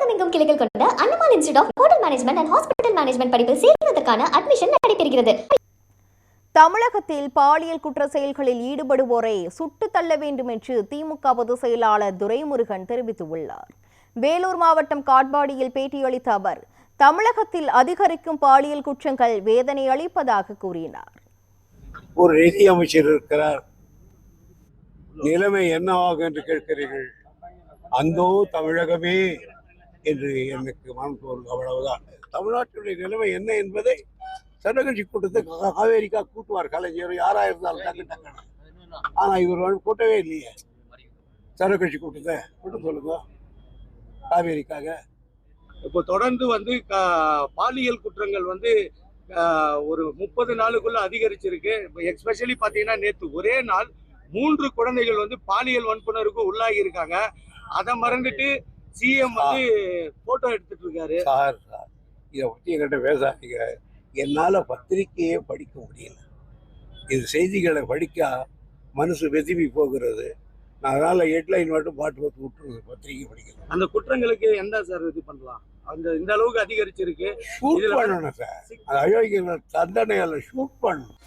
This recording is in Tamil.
தமிழகமெங்கும் கிளைகள் கொண்ட Annamal institute of hotel management and hospital management படிப்பில் சேர்வதற்கான அட்மிஷன் நடைபெறுகிறது. தமிழகத்தில் பாலியல் குற்ற செயல்களில் ஈடுபடுவோரை சுட்டு தள்ள வேண்டும் என்று திமுக பொதுச் செயலாளர் துரைமுருகன் தெரிவித்துள்ளார். வேலூர் மாவட்டம் காட்பாடியில் பேட்டியளித்த அவர், தமிழகத்தில் அதிகரிக்கும் பாலியல் குற்றங்கள் வேதனை அளிப்பதாக கூறினார். ஒரு நிதி அமைச்சர் இருக்கிறார், நிலைமை என்னவாகும் என்று கேட்கிறீர்கள். அந்தோ தமிழகமே என்று எனக்கு மனம் தோன்றும். அவ்வளவுதான். தமிழ்நாட்டுடைய நிலைமை என்ன என்பதை சட்டக்கட்சி கூட்டத்தை காவேரிக்கா கூட்டுவார் கலைஞர், யாரா இருந்தாலும் டக்கு டக்குன்னு. ஆனா இவர் கூட்டவே இல்லையே. சட்டக்கட்சி கூட்டத்தை கூட்ட சொல்லுங்க காவேரிக்காக. இப்போ தொடர்ந்து பாலியல் குற்றங்கள் ஒரு 30 நாளுக்குள்ள அதிகரிச்சிருக்கு. எஸ்பெஷலி பாத்தீங்கன்னா நேற்று ஒரே நாள் 3 குழந்தைகள் பாலியல் வன்புணர்வுக்கு உள்ளாகி இருக்காங்க. அதை மறந்துட்டு சிஎம் போட்டோ எடுத்துட்டு இருக்காரு. சார் இதை பற்றி என்கிட்ட பேசாதீங்க. என்னால பத்திரிகையே படிக்க முடியல. இது செய்திகளை படிக்க மனசு வெதும்பி போகிறது. நான் அதனால ஹெட்லைன் மட்டும் பாட்டு விட்டுருது, பத்திரிகை படிக்கல. அந்த குற்றங்களுக்கு என்ன சார் இது பண்ணலாம்? இந்த அளவுக்கு அதிகரிச்சிருக்கு. ஷூட் பண்ணணும் சார். அந்த அயோக்கியர்கள் தண்டனையால ஷூட் பண்ணணும்.